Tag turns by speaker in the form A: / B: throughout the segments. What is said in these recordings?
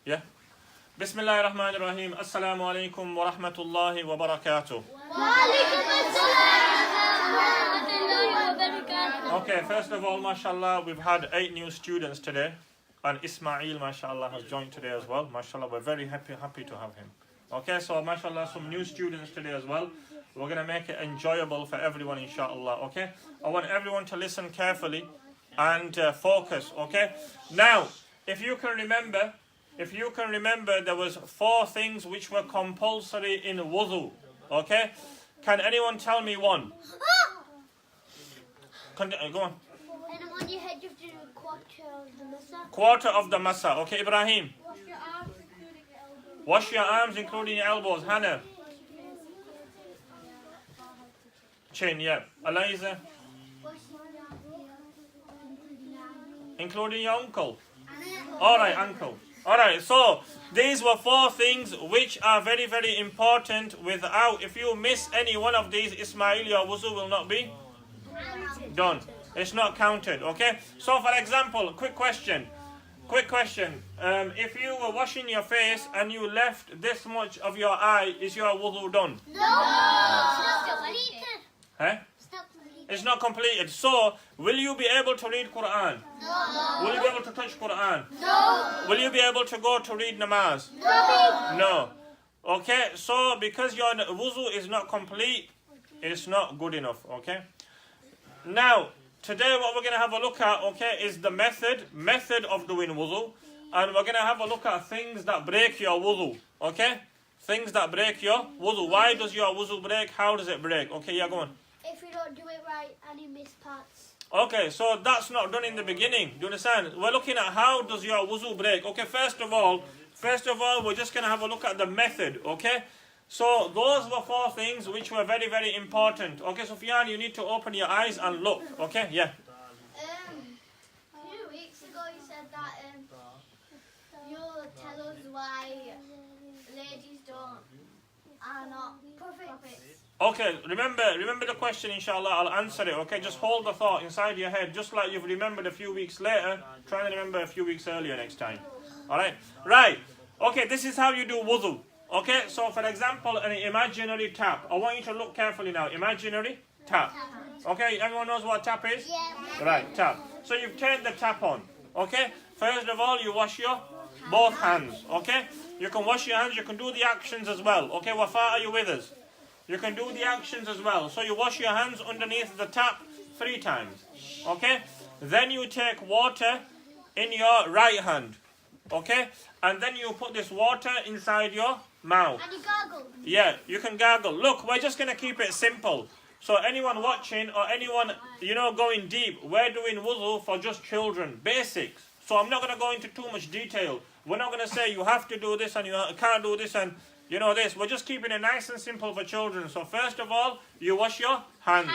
A: Yeah. Bismillahir Rahmanir Rahim. Assalamu alaikum wa rahmatullahi wa barakatuh. Okay, first of all, mashallah, we've had 8 new students today. And Ismail, mashallah, has joined today as well. Mashallah, we're very happy to have him. Okay, so mashallah, some new students today as well. We're going to make it enjoyable for everyone, inshallah. Okay, I want everyone to listen carefully and focus. Okay, now, if you can remember, there was 4 things which were compulsory in wudu. Okay, can anyone tell me one? Go on.
B: And on your head you have to do a quarter of the masa.
A: Quarter of the masa. Okay, Ibrahim.
B: Wash your arms, including your elbows.
A: Wash your arms, including your elbows. Hannah. Chin, yeah. Eliza. Including your uncle. Alright, uncle. Alright, so these were 4 things which are very, very important. If you miss any one of these, Ismail, your wuzu will not be done. It's not counted, okay? So for example, quick question. If you were washing your face and you left this much of your eye, is your wudu done?
B: No! Stop completed.
A: Huh?
B: Stop completed.
A: It's not completed. So, will you be able to read Quran?
B: No.
A: Will you be able to touch Quran?
B: No.
A: Will you be able to go to read namaz?
B: No.
A: No. Okay, so because your wuzu is not complete, it's not good enough, okay? Now, today what we're going to have a look at, okay, is the method of doing wudu. And we're going to have a look at things that break your wudu, okay? Things that break your wudu. Why does your wudu break? How does it break? Okay, yeah, go on.
B: If you don't do it right and you miss parts.
A: Okay, so that's not done in the beginning. Do you understand? We're looking at how does your wudu break. Okay, first of all, we're just going to have a look at the method, okay? So those were 4 things which were very, very important. Okay, Sufyan, you need to open your eyes and look. Okay, yeah.
B: A few weeks ago you said that you'll tell us why ladies are not prophets.
A: Okay, remember the question, inshallah. I'll answer it. Okay, just hold the thought inside your head, just like you've remembered a few weeks later. Try and remember a few weeks earlier next time. Alright? Right. Okay, this is how you do wudu. Okay, so for example, an imaginary tap. I want you to look carefully now. Imaginary tap. Okay, everyone knows what tap is?
B: Yeah.
A: Right, tap. So you've turned the tap on. Okay, first of all, you wash your both hands. Okay, you can wash your hands. You can do the actions as well. Okay, Wafa, are you with us? You can do the actions as well. So you wash your hands underneath the tap 3 times. Okay, then you take water in your right hand. Okay, and then you put this water inside your mouth.
B: And you gargle.
A: Yeah, you can gargle. Look, we're just going to keep it simple. So anyone watching or anyone, going deep, we're doing wudu for just children, basics. So I'm not going to go into too much detail. We're not going to say you have to do this and you can't do this and this. We're just keeping it nice and simple for children. So first of all, you wash your hands.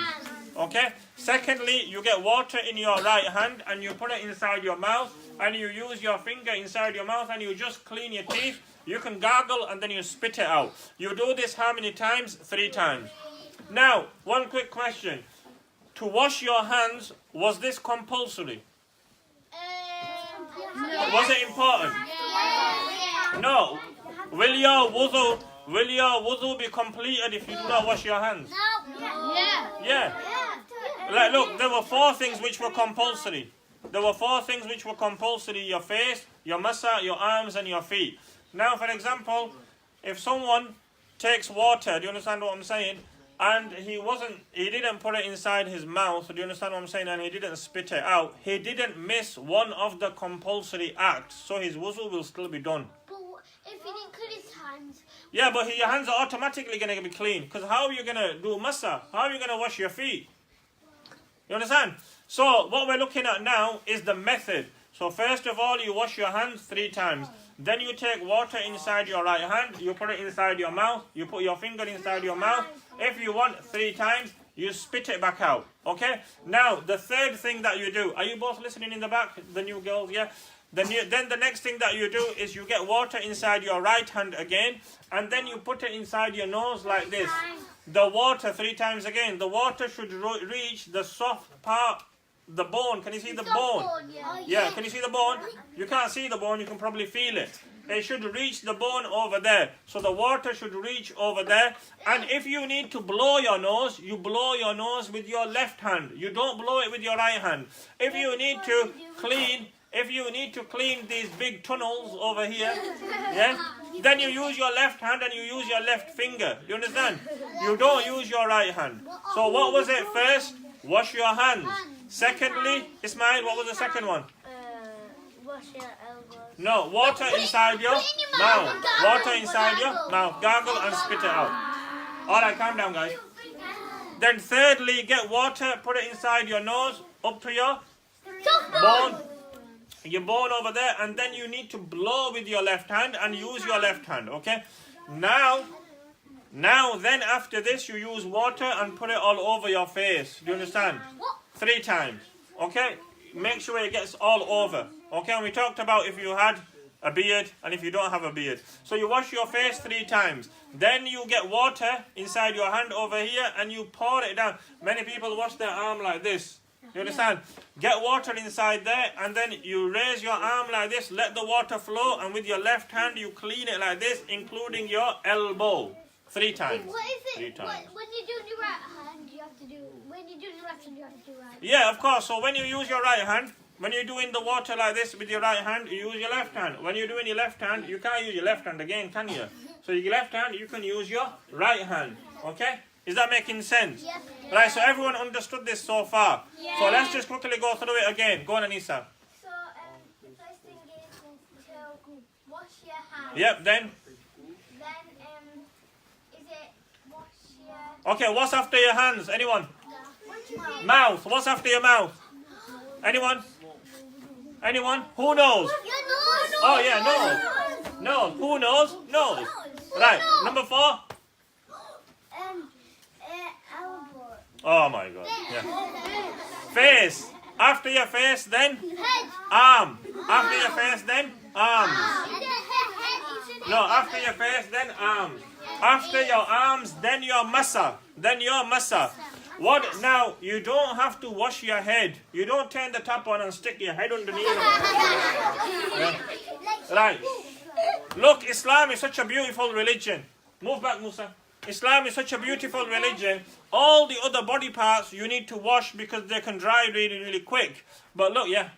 A: Okay? Secondly, you get water in your right hand and you put it inside your mouth and you use your finger inside your mouth and you just clean your teeth. You can gargle and then you spit it out. You do this how many times? 3 times. Now, one quick question. To wash your hands, was this compulsory? Was it important? No. Will your wudu be completed if you do not wash your hands?
B: No.
A: Yeah. Like, look, there were 4 things which were compulsory. Your face, your masa, your arms and your feet. Now, for example, if someone takes water, do you understand what I'm saying? And he didn't put it inside his mouth, do you understand what I'm saying? And he didn't spit it out. He didn't miss one of the compulsory acts, so his wuzu will still be done.
B: But if he didn't clean his hands.
A: Yeah, but your hands are automatically going to be clean. Because how are you going to do masa? How are you going to wash your feet? You understand? So what we're looking at now is the method. So first of all, you wash your hands 3 times. Then you take water inside your right hand. You put it inside your mouth. You put your finger inside your mouth. If you want 3 times, you spit it back out. Okay? Now, the third thing that you do. Are you both listening in the back? The new girls, yeah? Then the next thing that you do is you get water inside your right hand again. And then you put it inside your nose like this. The water 3 times again. The water should reach the soft part. The bone, can you see the bone?
B: Yeah.
A: Yeah, can you see the bone? You can't see the bone, you can probably feel it. it should reach the bone over there. So the water should reach over there. And if you need to blow your nose, you blow your nose with your left hand. You don't blow it with your right hand. If you need to clean these big tunnels over here, yeah, then you use your left hand and you use your left finger. You understand? You don't use your right hand. So what was it first? Wash your hands. Secondly, Ismail, what was the second one?
B: Wash your elbows.
A: No, water inside your mouth. Water inside your mouth. Gargle and spit it out. Alright, calm down, guys. Then thirdly, get water, put it inside your nose, up to your bone. Your bone over there, and then you need to blow with your left hand and use your left hand, okay? Now then after this, you use water and put it all over your face. Do you understand? 3 times, okay? Make sure it gets all over, okay? And we talked about if you had a beard and if you don't have a beard. So you wash your face 3 times. Then you get water inside your hand over here and you pour it down. Many people wash their arm like this. You understand? Get water inside there and then you raise your arm like this, let the water flow, and with your left hand you clean it like this, including your elbow. 3 times.
B: What is it?
A: 3 times.
B: When you do the right hand, you have to do. When you do the left hand, you have to do right.
A: Yeah, of course. So when you use your right hand, when you're doing the water like this with your right hand, you use your left hand. When you're doing your left hand, you can't use your left hand again, can you? So your left hand, you can use your right hand. Okay? Is that making sense?
B: Yes.
A: Right, so everyone understood this so far.
B: Yeah.
A: So let's just quickly go through it again. Go on, Anissa.
B: So the first thing is to wash your hands.
A: Yep, then?
B: Then is it wash your
A: Okay, what's after your hands? Anyone?
B: mouth?
A: Mouth. What's after your mouth? Anyone? Anyone? Who knows?
B: Your nose.
A: Oh, yeah, nose. Nose. Who knows? Nose. Right, number 4.
B: Elbow.
A: Oh my God. Yeah. Face. After your face, then
B: Head.
A: arm. After your face, then arms.
B: Head.
A: No, after your face, then arms. After your arms, then your massa. Then your massa. What now? You don't have to wash your head. You don't turn the tap on and stick your head underneath. Yeah. Right. Look, Islam is such a beautiful religion. Move back, Musa. Islam is such a beautiful religion. All the other body parts you need to wash because they can dry really, really quick. But look, yeah.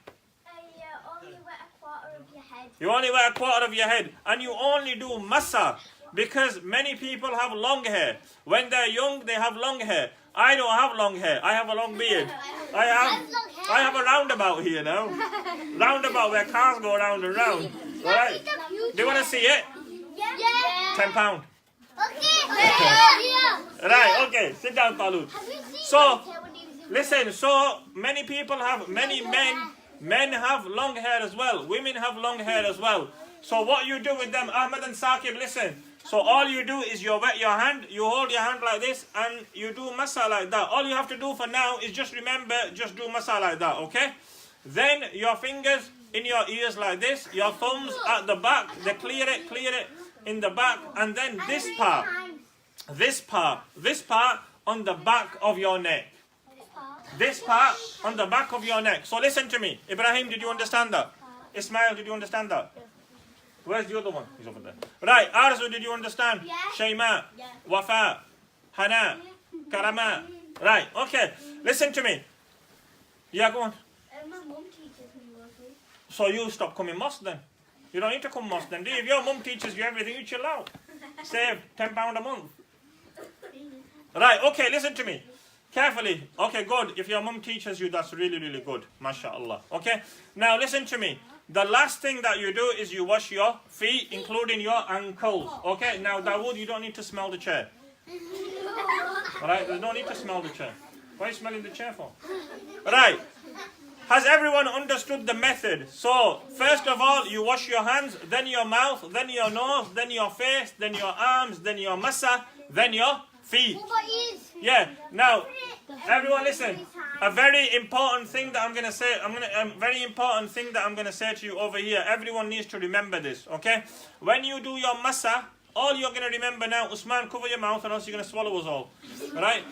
B: You only wet a quarter of your head.
A: You only wear a quarter of your head. And you only do massa. Because many people have long hair. When they're young, they have long hair. I don't have long hair. I have a long beard. I have a roundabout here now. Roundabout where cars go round and round. Alright. Do you want to see it?
B: Yeah.
A: £10.
B: Okay.
A: Right, okay. Sit down, Talut. So, listen, so many people have, many men have long hair as well. Women have long hair as well. So what you do with them, Ahmed and Saqib, listen. So all you do is you wet your hand, you hold your hand like this, and you do massa like that. All you have to do for now is just remember, just do massa like that, okay? Then your fingers in your ears like this, your thumbs at the back, they clear it in the back, and then this part on the back of your neck. This part on the back of your neck. So listen to me. Ibrahim, did you understand that? Ismail, did you understand that? Where's the other one? He's over there. Right, Arzu, did you understand?
B: Yeah.
A: Shayma,
B: Yeah.
A: Wafa, Hana, Karama. Right, okay. Listen to me. Yeah, go on.
B: My mum teaches me rugby.
A: So you stop coming mosque then. You don't need to come mosque then, do you? If your mum teaches you everything, you chill out. Save £10 a month. Right, okay, listen to me. Carefully. Okay, good. If your mum teaches you, that's really, really good. MashaAllah. Okay? Now listen to me. The last thing that you do is you wash your feet, including your ankles. Okay? Now, Dawood, you don't need to smell the chair. Alright? There's no need to smell the chair. Why are you smelling the chair for? Right. Has everyone understood the method? So, first of all, you wash your hands, then your mouth, then your nose, then your face, then your arms, then your massa, then your feet. Yeah. Now, everyone listen. A very important thing that I'm going to say, very important thing that I'm going to say to you over here. Everyone needs to remember this, okay? When you do your massa, all you're going to remember now, Usman, cover your mouth or else you're going to swallow us all. Right?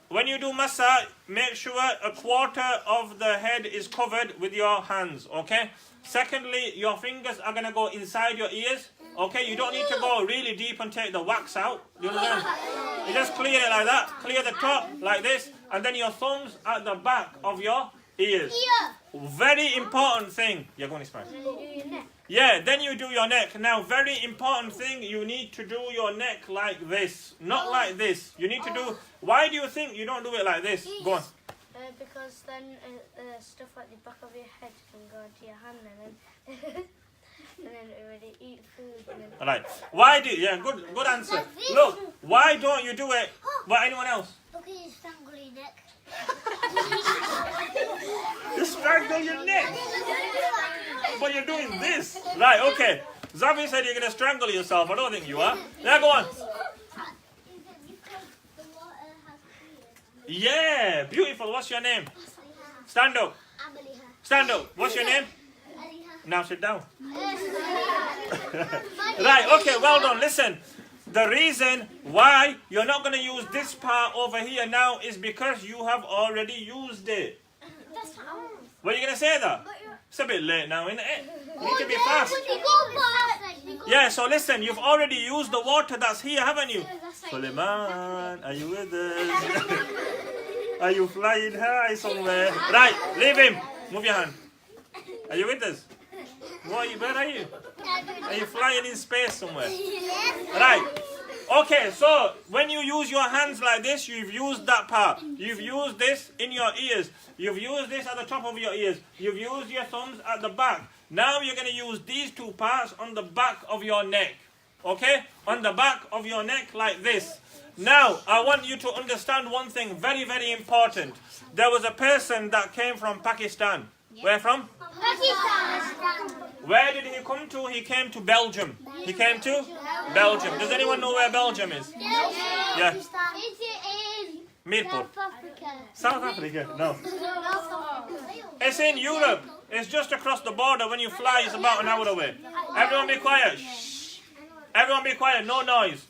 A: when you do massa, make sure a quarter of the head is covered with your hands, okay? Secondly, your fingers are going to go inside your ears, okay? You don't need to go really deep and take the wax out. You understand? You just clear it like that. Clear the top like this, and then your thumbs at the back of your ears. Very important thing. You're going to explain. Yeah, then you do your neck. Now, very important thing, you need to do your neck like this, not like this. You need to do... Why do you think you don't do it like this? Go on.
B: Because then stuff like the back of your head can go into your hand and then and then already eat food. And then...
A: All right. Why do... Yeah, good answer. Look, why don't you do it? What, anyone else?
B: Okay, you strangle your neck.
A: You strangle your neck. But you're doing this. Right, okay. Zavi said you're going to strangle yourself. I don't think you are. Now go on. Yeah, beautiful. What's your name? Stand up. Stand up. What's your name? Now sit down. Right, okay, well done. Listen. The reason why you're not going to use this part over here now is because you have already used it. What are you going to say though? It's a bit late now, isn't it? You need to be fast. Yeah, so listen, you've already used the water that's here, haven't you? Suleiman, are you with us? Are you flying high somewhere? Right, leave him. Move your hand. Are you with us? Where are you? Are you flying in space somewhere? Right. Okay, so when you use your hands like this, you've used that part. You've used this in your ears. You've used this at the top of your ears. You've used your thumbs at the back. Now you're going to use these two parts on the back of your neck. Okay? On the back of your neck like this. Now, I want you to understand one thing very, very important. There was a person that came from Pakistan. Where from?
B: Pakistan.
A: Where did he come to? He came to Belgium. He came to Belgium. Does anyone know where Belgium is? Yeah.
B: Is it in
A: Mirpur.
B: South Africa?
A: South Africa? No. It's in Europe. It's just across the border. When you fly, it's about an hour away. Everyone be quiet. Shh. Everyone be quiet. No noise.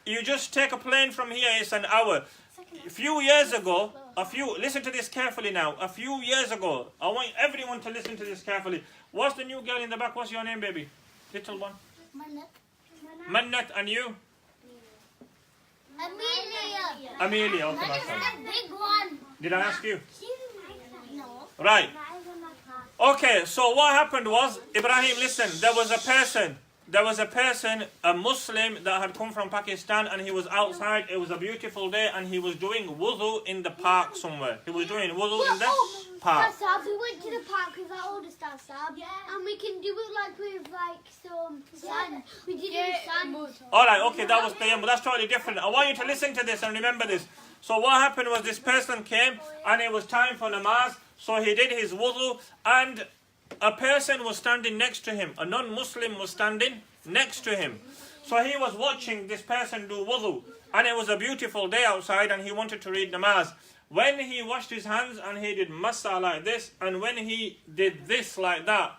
A: You just take a plane from here. It's an hour. A few years ago, listen to this carefully now. A few years ago, I want everyone to listen to this carefully. What's the new girl in the back? What's your name, baby? Little one. Mannat, and you?
B: Amelia.
A: Amelia. Okay,
B: That is the big one.
A: did I ask you?
B: No.
A: Right. Okay, so what happened was, Ibrahim, listen, there was a person, a Muslim that had come from Pakistan, and he was outside. It was a beautiful day, and he was doing wudu in the park somewhere. He was doing wudu in the park.
B: Sab, we went to the park with our oldest dad, Sab, and we can do it like with some sand. We did it with sand.
A: Alright, okay, that was Tayammum, but that's totally different. I want you to listen to this and remember this. So what happened was this person came, and it was time for namaz, so he did his wudu, and a person was standing next to him. A non-Muslim was standing next to him. So he was watching this person do wudu. And it was a beautiful day outside, and he wanted to read namaz. When he washed his hands and he did massa like this, and when he did this like that,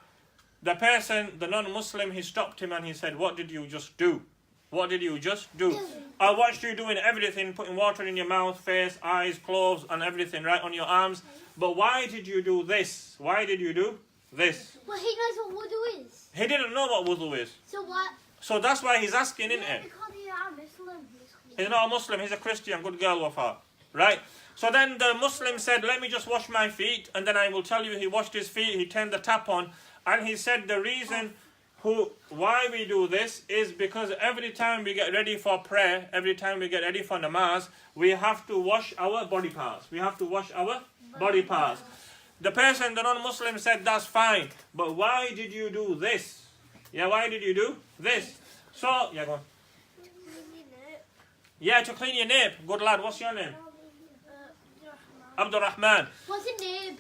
A: the person, the non-Muslim, he stopped him and he said, "What did you just do? What did you just do? I watched you doing everything, putting water in your mouth, face, eyes, clothes, and everything right on your arms. But why did you do this? Why did you do this?"
B: Well, he knows what wudu is.
A: He didn't know what wudu is.
B: So what?
A: So that's why he's asking, isn't it?
B: Because you are Muslim.
A: He's not a Muslim, he's a Christian. Good girl, Wafa. Right? So then the Muslim said, "Let me just wash my feet, and then I will tell you." He washed his feet, he turned the tap on, and he said the reason why we do this is because every time we get ready for prayer, every time we get ready for namaz, we have to wash our body parts. We have to wash our body parts. The person, the non-Muslim, said, "That's fine, but why did you do this?" Yeah, why did you do this? So, yeah, go on. Yeah, to clean your nape. Good lad, what's your name? Abdul Rahman.
B: What's a nib?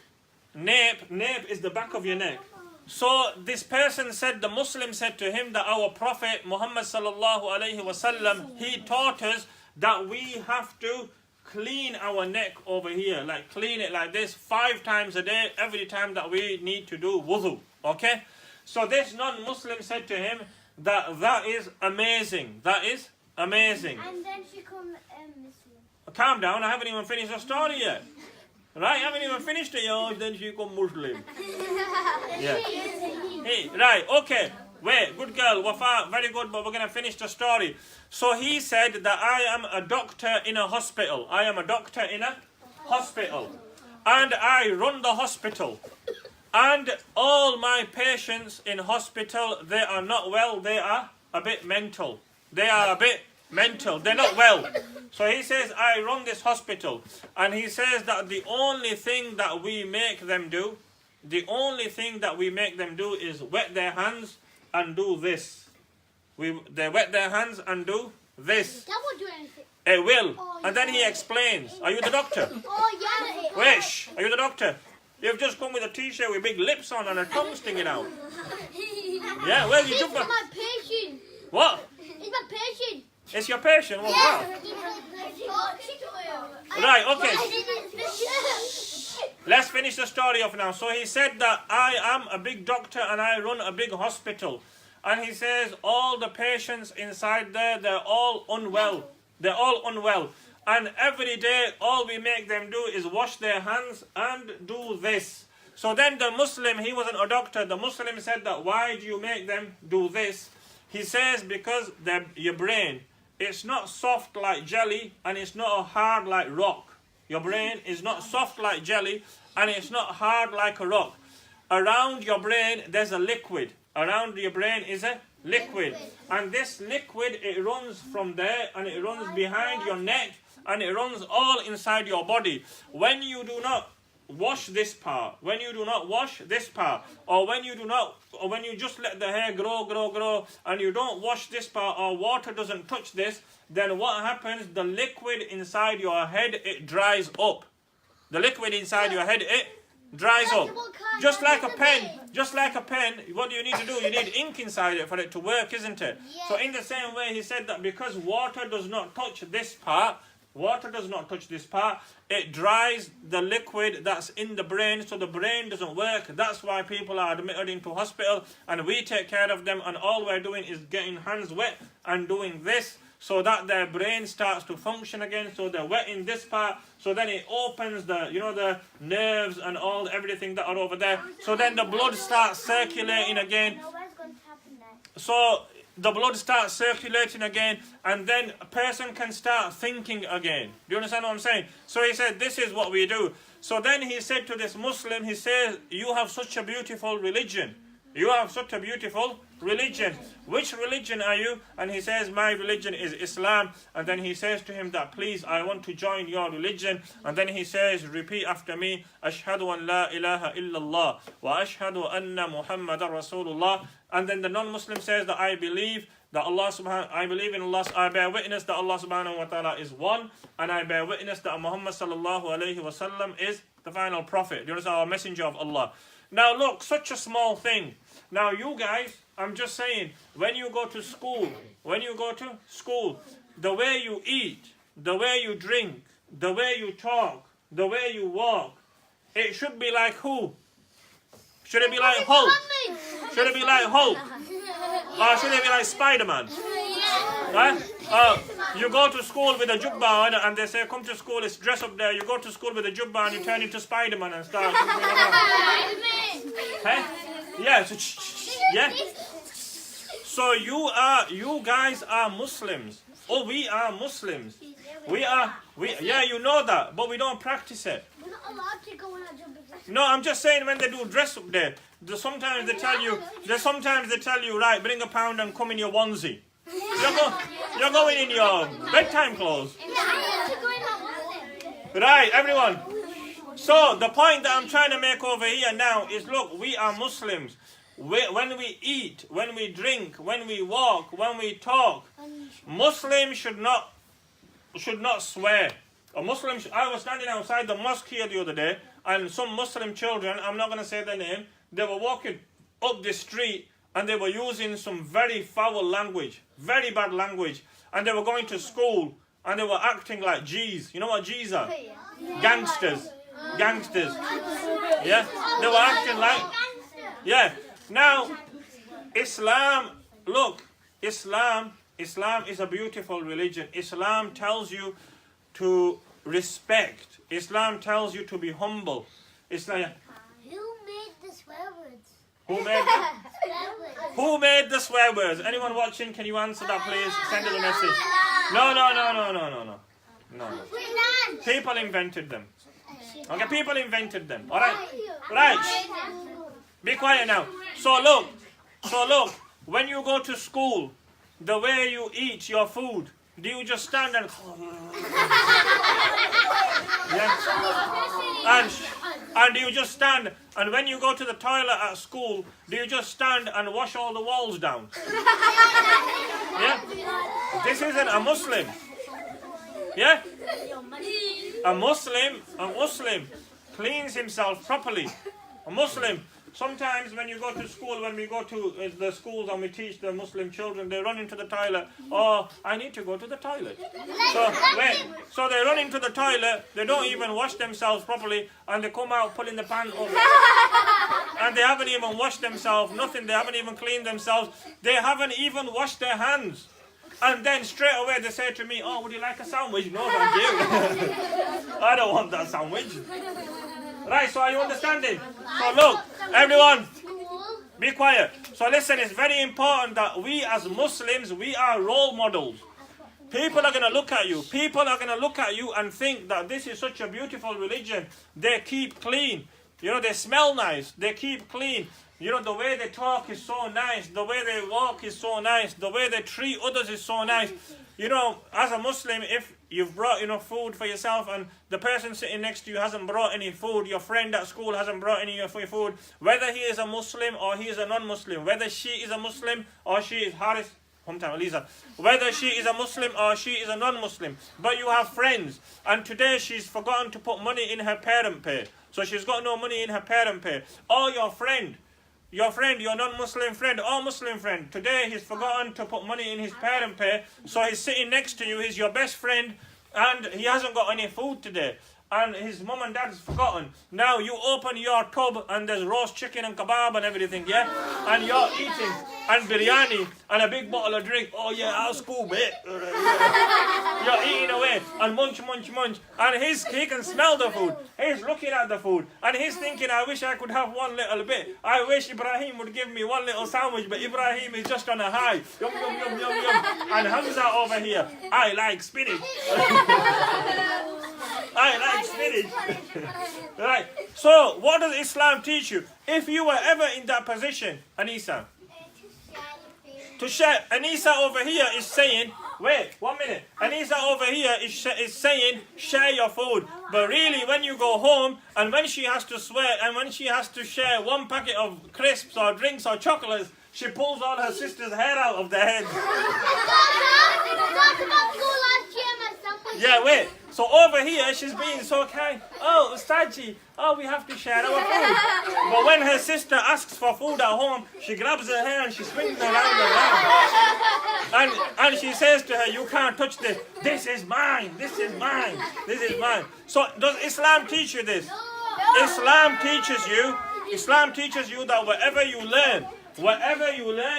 A: Nape is the back of your neck. So this person said, the Muslim said to him that our Prophet Muhammad sallallahu alaihi wasallam, he taught us that we have to clean our neck over here, like clean it like this 5 times a day, every time that we need to do wudu. Okay? So this non-Muslim said to him that is amazing. That is amazing.
B: And then she become Muslim.
A: calm down, I haven't even finished the story yet. Right, I haven't even finished it, yo, then she become Muslim. Yeah. Hey, right, okay. Wait, good girl, Wafa, very good, but we're going to finish the story. So he said that I am a doctor in a hospital. I am a doctor in a hospital. And I run the hospital. And all my patients in hospital, they are not well, they are a bit mental. They are a bit mental, they're not well. So he says, I run this hospital. And he says that the only thing that we make them do, is wet their hands and do this. They wet their hands and do this.
C: That won't do anything.
A: It will.
C: Oh,
A: And then he explains. Are you the doctor?
C: Oh, yeah.
A: Wait, shh. Are you the doctor? You've just come with a t-shirt with big lips on and a tongue sticking out. Yeah, where's your jumper?
C: It's my patient.
A: What?
C: It's my patient.
A: It's your patient? Well, wow. Right, okay. Let's finish the story off now. So he said that I am a big doctor and I run a big hospital. And he says all the patients inside there, they're all unwell. They're all unwell. And every day, all we make them do is wash their hands and do this. So then the Muslim, he wasn't a doctor, the Muslim said that, why do you make them do this? He says, because your brain, it's not soft like jelly and it's not hard like rock. Your brain is not soft like jelly and it's not hard like a rock. Around your brain, there's a liquid. Around your brain is a liquid. And this liquid, it runs from there and it runs behind your neck and it runs all inside your body. When you do not wash this part, or when you just let the hair grow, and you don't wash this part, or water doesn't touch this, then what happens? The liquid inside your head, it dries up. The liquid inside your head, it dries up. Just like a pen, what do you need to do? You need ink inside it for it to work, isn't it?
C: Yeah.
A: So in the same way, he said that because water does not touch this part, it dries the liquid that's in the brain, so the brain doesn't work. That's why people are admitted into hospital and we take care of them, and all we're doing is getting hands wet and doing this so that their brain starts to function again. So they're wetting this part, so then it opens the nerves and everything that are over there. So then the blood starts circulating again. So the blood starts circulating again, and then a person can start thinking again. Do you understand what I'm saying? So he said, this is what we do. So then he said to this Muslim, he says, you have such a beautiful religion. You have such a beautiful religion. Which religion are you? And he says, my religion is Islam. And then he says to him that, please, I want to join your religion. And then he says, repeat after me, Ashhadu an la ilaha illallah wa ashhadu anna Muhammadan Rasulullah. And then the non-Muslim says that I believe in Allah, I bear witness that Allah subhanahu wa ta'ala is one, and I bear witness that Muhammad sallallahu alayhi wa sallam is the final prophet. You understand? Our messenger of Allah. Now look, such a small thing. Now you guys, I'm just saying, when you go to school, the way you eat, the way you drink, the way you talk, the way you walk, it should be like who? Should it be like Hulk? Should it be like Hulk? Or should it be like Spider-Man? Right? You go to school with a jubba and they say, come to school, it's dress up there. You go to school with a jubba and you turn into Spider-Man and start jumping around. Hey? Yeah, yeah. So you guys are Muslims. Oh, we are Muslims. Yeah, you know that, but we don't practice it.
C: We're not allowed to go on a jumping.
A: No, I'm just saying when they do dress up there, sometimes they tell you, right, bring a pound and come in your onesie. You're going in your bedtime clothes. Right, everyone. So the point that I'm trying to make over here now is, look, we are Muslims. When we eat, when we drink, when we walk, when we talk, Muslims should not swear. I was standing outside the mosque here the other day, and some Muslim children, I'm not going to say their name, they were walking up the street and they were using some very foul language, very bad language, and they were going to school and they were acting like G's. You know what G's are? Gangsters. Yeah? They were acting like... Yeah. Now, Islam is a beautiful religion. Islam tells you to respect. Islam tells you to be humble. It's like,
C: Who made the swear words?
A: who made who made the swear words? Anyone watching, can you answer that please? Send us a message. No. People invented them. Okay, people invented them. Alright? Right. Be quiet now. So look, when you go to school, the way you eat your food, do you just stand and yeah? And do you just stand, and when you go to the toilet at school, do you just stand and wash all the walls down? Yeah? This isn't a Muslim. Yeah? A Muslim cleans himself properly. A Muslim. Sometimes when you go to school, when we go to the schools and we teach the Muslim children, they run into the toilet. Oh, I need to go to the toilet. So they run into the toilet, they don't even wash themselves properly, and they come out pulling the pants up. And they haven't even washed themselves, nothing, they haven't even cleaned themselves. They haven't even washed their hands. And then straight away they say to me, oh, would you like a sandwich? No, thank you. I don't want that sandwich. Right, so are you understanding? So look, everyone, be quiet. So listen, it's very important that we as Muslims, we are role models. People are going to look at you. People are going to look at you and think that this is such a beautiful religion. They keep clean. You know, they smell nice. They keep clean. You know, the way they talk is so nice. The way they walk is so nice. The way they treat others is so nice. You know, as a Muslim, if you've brought enough food for yourself and the person sitting next to you hasn't brought any food, your friend at school hasn't brought any of your food, whether he is a Muslim or he is a non-Muslim, whether she is a Muslim or she is Haris, whether she is a Muslim or she is a non-Muslim, but you have friends, and today she's forgotten to put money in her parent pay, so she's got no money in her parent pay, or your non-Muslim friend or Muslim friend, today he's forgotten to put money in his parent pay, so he's sitting next to you, he's your best friend, and he hasn't got any food today, and his mum and dad's forgotten. Now you open your tub and there's roast chicken and kebab and everything, yeah? And you're eating, and biryani, and a big bottle of drink. Oh yeah, I'll scoop it. You're eating away, and munch, and he can smell the food. He's looking at the food, and he's thinking, I wish I could have one little bit. I wish Ibrahim would give me one little sandwich, but Ibrahim is just on a high. Yum, yum, yum, yum, yum. And Hamza over here, I like spinach. I like spinach. Right. So, what does Islam teach you? If you were ever in that position, Anisa, to share. Anisa over here is saying, wait, 1 minute. Anisa over here is saying, share your food. But really, when you go home, and when she has to swear, and when she has to share one packet of crisps or drinks or chocolates, she pulls all her sister's hair out of their heads. Yeah, wait. So over here, she's being so kind. Oh, Ustadji, we have to share our food. But when her sister asks for food at home, she grabs her hair and she swings her around. And she says to her, you can't touch this. This is mine. This is mine. This is mine. So does Islam teach you this? Islam teaches you that whatever you learn,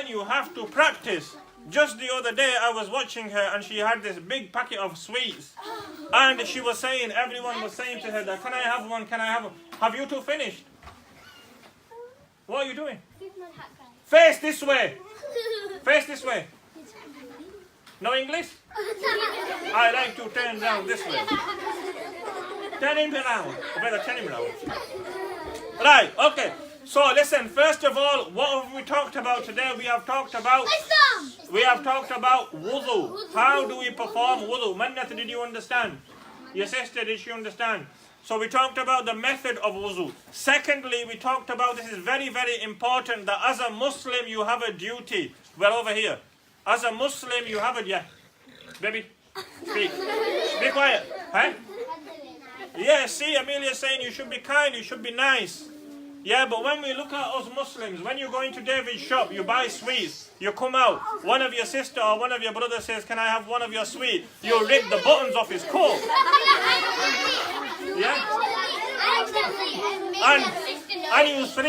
A: you have to practice. Just the other day, I was watching her and she had this big packet of sweets. And she was saying, everyone was saying to her that, can I have one, can I have one? Have you two finished? What are you doing? Face this way. Face this way. No English? I like to turn down this way. Turn him around. Or better turn him around. Right, okay. So listen, first of all, what have we talked about today? We have talked about wudu. How do we perform wudu? Mannat, did you understand? Your sister, did she understand? So we talked about the method of wudu. Secondly, we talked about, this is very, very important, that as a Muslim you have a duty. Well, over here. As a Muslim you have a, yeah. Baby, speak. Be quiet. Huh? Yeah, see, Amelia's saying you should be kind, you should be nice. Yeah, but when we look at us Muslims, when you go into David's shop, you buy sweets, you come out, one of your sister or one of your brothers says, can I have one of your sweets? You rip the buttons off his coat. Yeah? And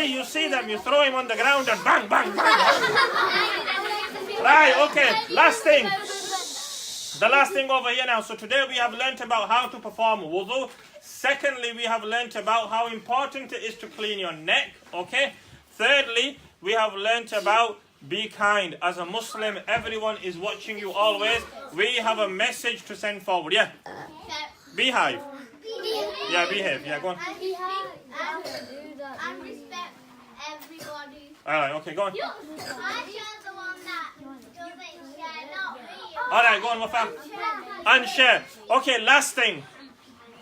A: you see them, you throw him on the ground and bang, bang, bang. Right, okay, last thing. The last thing over here now. So today we have learnt about how to perform wudu. Secondly, we have learnt about how important it is to clean your neck. Okay. Thirdly, we have learnt about be kind. As a Muslim, everyone is watching you always. We have a message to send forward. Yeah. Beehive. Yeah, behave. Yeah, go on.
C: And respect everybody.
A: Alright, okay, go on.
C: I share the one that doesn't share, not me.
A: Alright, go on, Wafa. And share. Okay, last thing.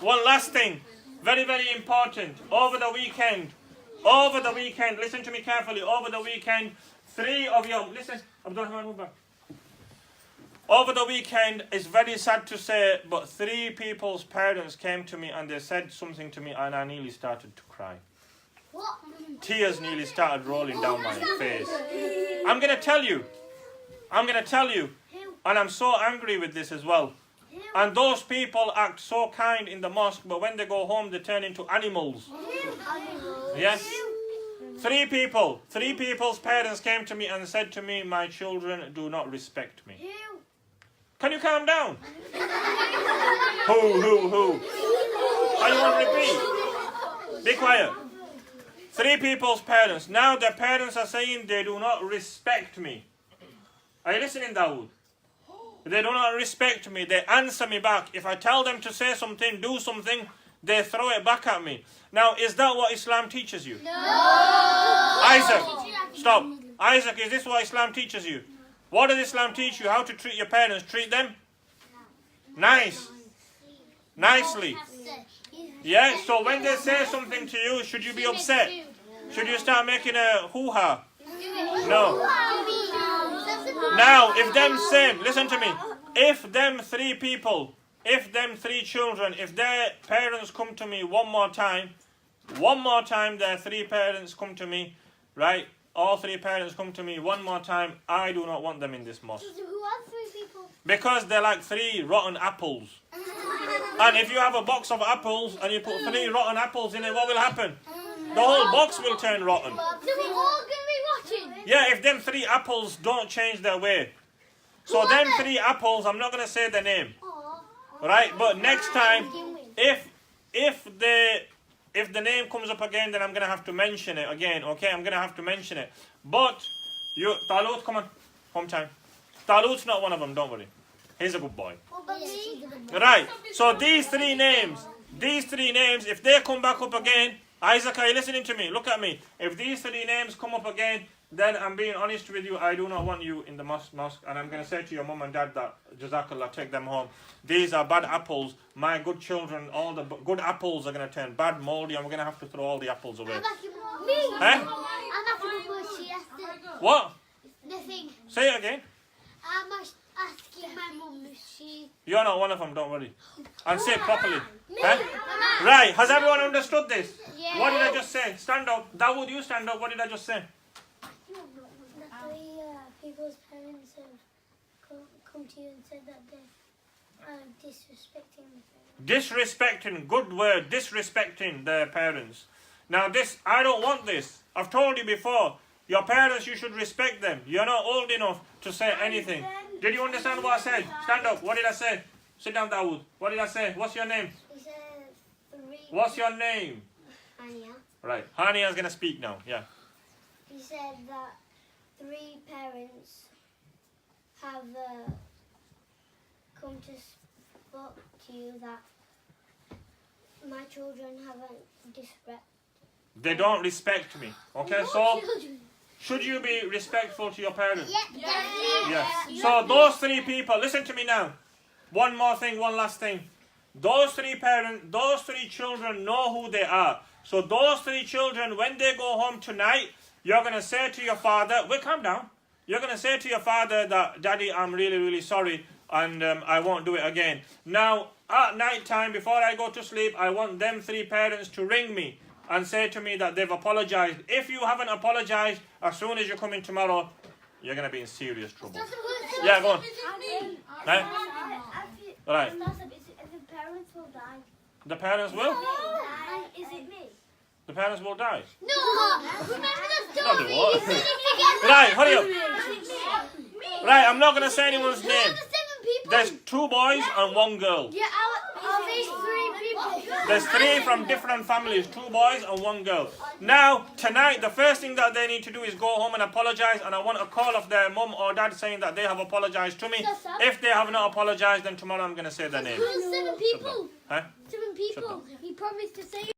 A: One last thing. Very, very important. Over the weekend, listen to me carefully. Over the weekend, 3 of your, listen, Abdulrahman, move back. Over the weekend, it's very sad to say, but 3 people's parents came to me and they said something to me and I nearly started to cry.
C: What?
A: Tears nearly started rolling down my face. I'm going to tell you. And I'm so angry with this as well. And those people act so kind in the mosque, but when they go home, they turn into animals. Yes? 3 people's parents came to me and said to me, my children do not respect me. Can you calm down? Who? Are you on repeat? Be quiet. 3 people's parents. Now their parents are saying they do not respect me. Are you listening, Dawood? They do not respect me. They answer me back. If I tell them to say something, do something, they throw it back at me. Now, is that what Islam teaches you?
C: No.
A: Isaac, stop. Isaac, is this what Islam teaches you? What does Islam teach you? How to treat your parents? Treat them nicely. Yeah, so when they say something to you, should you be upset? Should you start making a hoo-ha? No. Now, if them same, listen to me. If them 3 people, if them 3 children, if their parents come to me one more time, their 3 parents come to me, right? All 3 parents come to me one more time, I do not want them in this mosque.
C: Who are 3 people?
A: Because they're like 3 rotten apples. And if you have a box of apples and you put 3 rotten apples in it, what will happen? The whole box will turn rotten.
C: So we're all going to be watching?
A: Yeah, if them 3 apples don't change their way. So them 3 apples, I'm not going to say their name. Right? But next time, if the name comes up again, then I'm going to have to mention it again. Okay, I'm going to have to mention it. But, Talut, come on. Home time. Talut's not one of them, don't worry. He's a good boy. Right, so these 3 names, if they come back up again, Isaac, are you listening to me? Look at me. If these 3 names come up again, then I'm being honest with you, I do not want you in the mosque, and I'm going to say to your mum and dad that, Jazakallah, take them home. These are bad apples. My good children, all the good apples are going to turn bad, moldy, and we're going to have to throw all the apples away.
C: Me?
A: Eh?
C: I'm asking what she asked.
A: What?
C: Nothing.
A: Say it again.
C: I'm asking my mum if she...
A: You're not one of them, don't worry. And say it properly. Eh? Right, has everyone understood this?
C: Yeah.
A: What did I just say? Stand up. Dawood, you stand up. What did I just say?
C: The 3 people's parents have come to you and said that they're disrespecting the parents.
A: Disrespecting, good word, disrespecting their parents. Now this, I don't want this. I've told you before, your parents, you should respect them. You're not old enough to say anything. Did you understand what I said? Stand up. What did I say? Sit down, Dawood. What did I say? What's your name?
C: He said 3...
A: What's your name?
C: Anya.
A: Right, Hania's going to speak now. Yeah.
C: He said that 3 parents have come to spoke to you that my children haven't disrespect.
A: They don't respect me. Okay, so should you be respectful to your parents? Yes. So those 3 people, listen to me now. One more thing, one last thing. Those 3 parents, those 3 children know who they are. So those 3 children, when they go home tonight, you're going to say to your father, well, calm down. You're going to say to your father that, Daddy, I'm really, really sorry, and I won't do it again. Now, at night time, before I go to sleep, I want them 3 parents to ring me and say to me that they've apologized. If you haven't apologized, as soon as you come in tomorrow, you're going to be in serious trouble. Yeah, go on. Right? Right.
C: The parents will die.
A: The parents will?
C: Is it me?
A: The parents will die.
C: No! Remember the
A: No, they
C: story?
A: won't.
C: You
A: Right, hurry up.
C: me.
A: Right, I'm not going to say anyone's name.
C: The 7 people
A: There's 2 boys and 1 girl.
B: Yeah, are these 3 people?
A: There's 3 from different families, 2 boys and 1 girl. Now, tonight, the first thing that they need to do is go home and apologize, and I want a call of their mum or dad saying that they have apologized to me. If they have not apologized, then tomorrow I'm going to say their name.
C: 7 people.
A: Huh?
C: 7 people. He promised to say